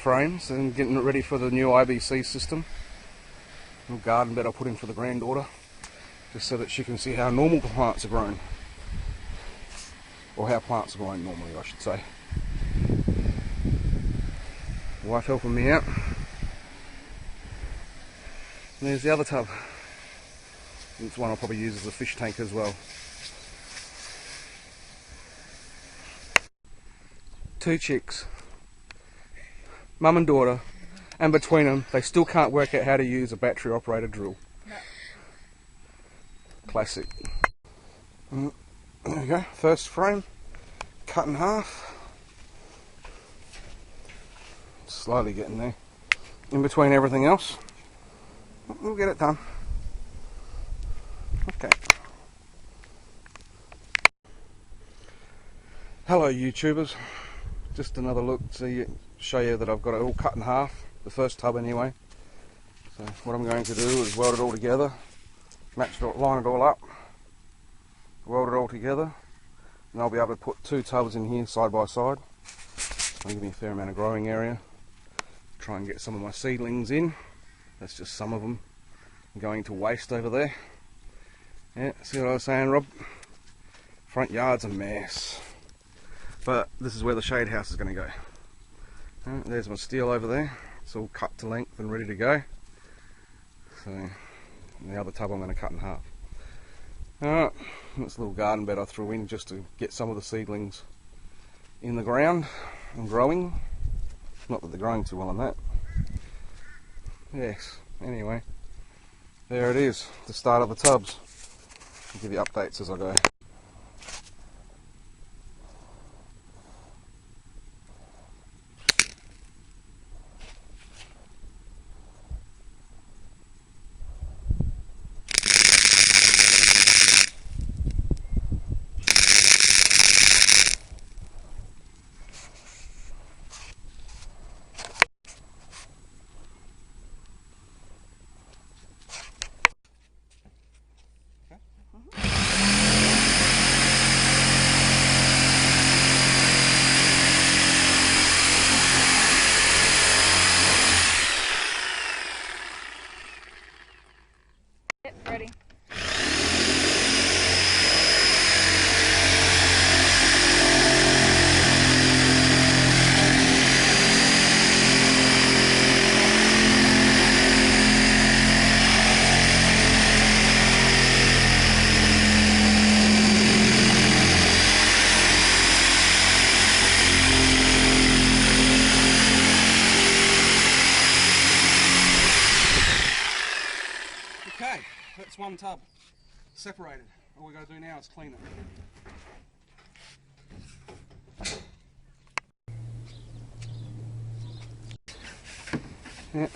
frames and getting it ready for the new IBC system. Little garden bed I put in for the granddaughter, just so that she can see how normal plants are grown. Or how plants are grown normally, I should say. Wife helping me out. And there's the other tub. It's one I'll probably use as a fish tank as well. 2 chicks, mum and daughter, and between them they still can't work out how to use a battery operated drill. No. Classic. There we go, first frame, cut in half. Slowly getting there. In between everything else. We'll get it done. Okay. Hello YouTubers. Just another look to show you that I've got it all cut in half. The first tub anyway. So what I'm going to do is weld it all together. Line it all up. Weld it all together. And I'll be able to put 2 tubs in here side by side. That'll give me a fair amount of growing area. Try and get some of my seedlings in. That's just some of them going to waste over there. Yeah, see what I was saying, Rob? Front yard's a mess. But this is where the shade house is going to go. There's my steel over there. It's all cut to length and ready to go. So the other tub I'm going to cut in half. Alright, this little garden bed I threw in just to get some of the seedlings in the ground and growing. Not that they're growing too well on that. Yes, anyway, there it is, the start of the tubs. I'll give you updates as I go. Ready. Okay, that's one tub separated. All we got to do now is clean it. Yeah,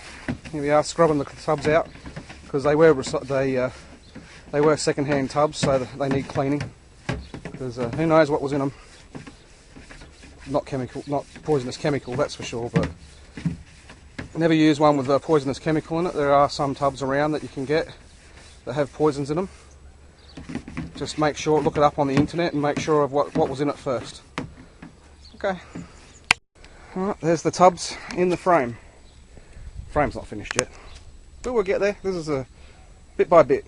here we are scrubbing the tubs out because they were second-hand tubs, so they need cleaning. Because who knows what was in them? Not chemical, not poisonous chemical, that's for sure. But never use one with a poisonous chemical in it. There are some tubs around that you can get that have poisons in them. Just make sure, look it up on the internet and make sure of what was in it first. Okay. Alright, there's the tubs in the frame. Frame's not finished yet, but we'll get there. This is a bit by bit.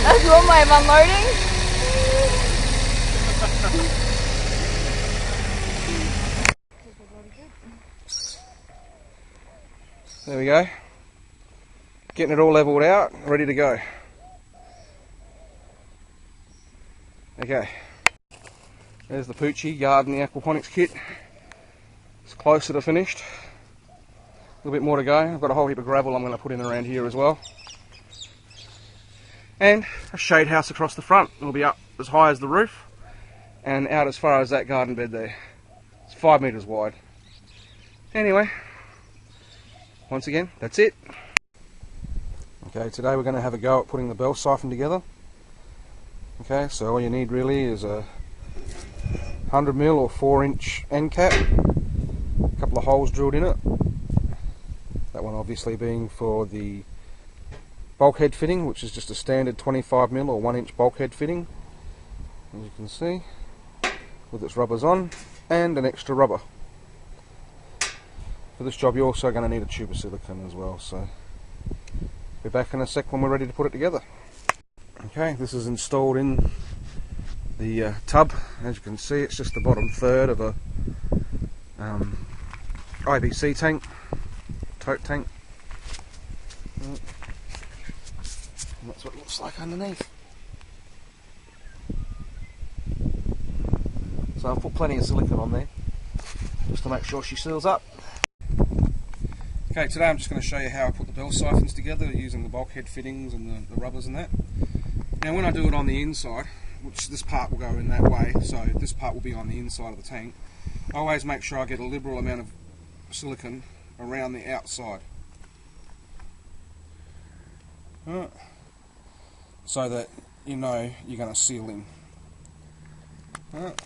That's one way of unloading. There we go. Getting it all leveled out, ready to go. Okay, there's the Poochie Garden, the Aquaponics kit. It's closer to finished. A little bit more to go. I've got a whole heap of gravel I'm going to put in around here as well. And a shade house across the front. It'll be up as high as the roof and out as far as that garden bed there. It's 5 metres wide. Anyway, once again, that's it. Okay, today we're going to have a go at putting the bell siphon together. Okay, so all you need really is a 100mm or 4-inch end cap, a couple of holes drilled in it. That one obviously being for the bulkhead fitting, which is just a standard 25mm or 1-inch bulkhead fitting, as you can see, with its rubbers on, and an extra rubber. For this job you're also going to need a tube of silicone as well, so be back in a sec when we're ready to put it together. Okay, this is installed in the tub. As you can see, it's just the bottom third of a IBC tank, tote tank. And that's what it looks like underneath. So I've put plenty of silicone on there, just to make sure she seals up. Okay, today I'm just going to show you how I put the bell siphons together using the bulkhead fittings and the rubbers and that. Now when I do it on the inside, which this part will go in that way, so this part will be on the inside of the tank, I always make sure I get a liberal amount of silicone around the outside. So that you know you're going to seal in. Let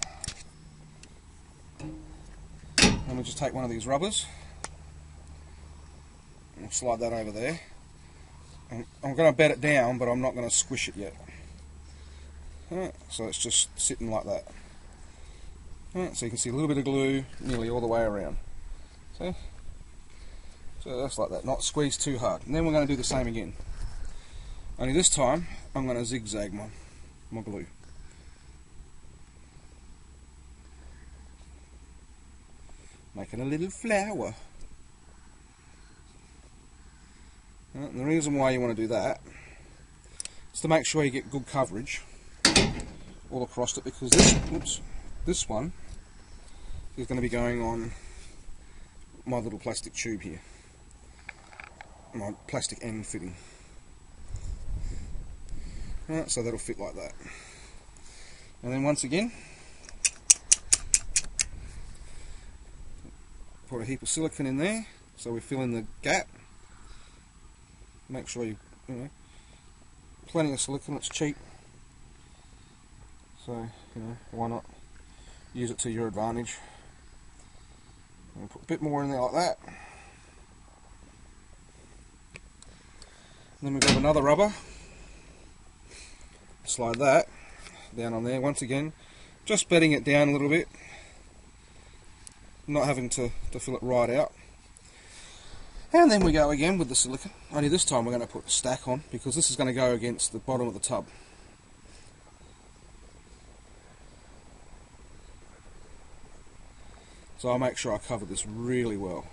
me just take one of these rubbers and slide that over there. And I'm going to bed it down, but I'm not going to squish it yet. So it's just sitting like that. So you can see a little bit of glue nearly all the way around. See? So that's like that, not squeeze too hard. And then we're going to do the same again. Only this time I'm going to zigzag my glue. Making a little flower. And the reason why you want to do that is to make sure you get good coverage all across it, because this one is going to be going on my little plastic tube here, my plastic end fitting. Alright, so that'll fit like that. And then once again, put a heap of silicone in there, so we fill in the gap. Make sure you know, plenty of silicone, it's cheap. So, why not use it to your advantage. And put a bit more in there like that. And then we grab another rubber, slide that down on there. Once again, just bedding it down a little bit, not having to fill it right out. And then we go again with the silicone, only this time we're going to put a stack on, because this is going to go against the bottom of the tub. So I'll make sure I cover this really well.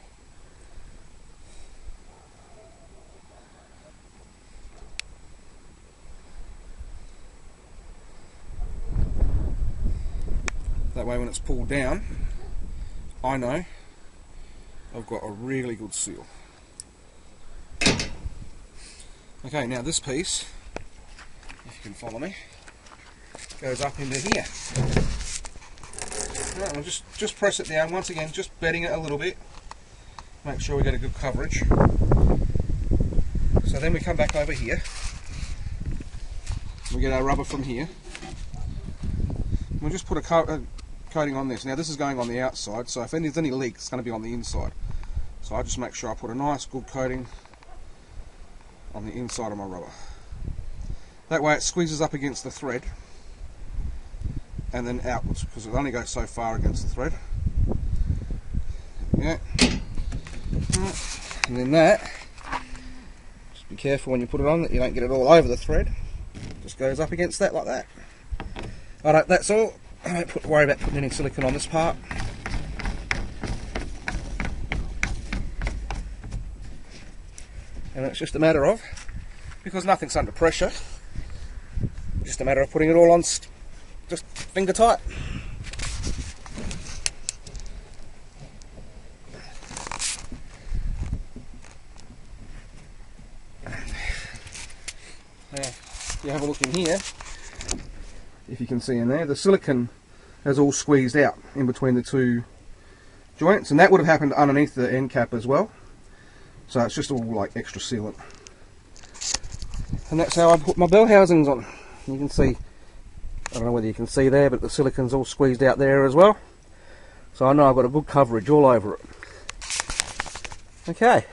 That way when it's pulled down, I know I've got a really good seal. Okay, now this piece, if you can follow me, goes up into here. Right, we'll just press it down once again, just bedding it a little bit. Make sure we get a good coverage. So then we come back over here. We get our rubber from here. We'll just put a coating on this. Now this is going on the outside, so if there's any leak, it's going to be on the inside. So I just make sure I put a nice good coating on the inside of my rubber. That way it squeezes up against the thread and then outwards, because it only goes so far against the thread. Yeah. And then that, just be careful when you put it on that you don't get it all over the thread. Just goes up against that like that. Alright, that's all. I don't worry about putting any silicone on this part. And it's just a matter of, because nothing's under pressure, just a matter of putting it all on, just finger tight. Now, if you have a look in here, if you can see in there, the silicone has all squeezed out in between the two joints, and that would have happened underneath the end cap as well. So it's just all like extra sealant. And that's how I put my bell housings on. You can see, I don't know whether you can see there, but the silicone's all squeezed out there as well. So I know I've got a good coverage all over it. Okay.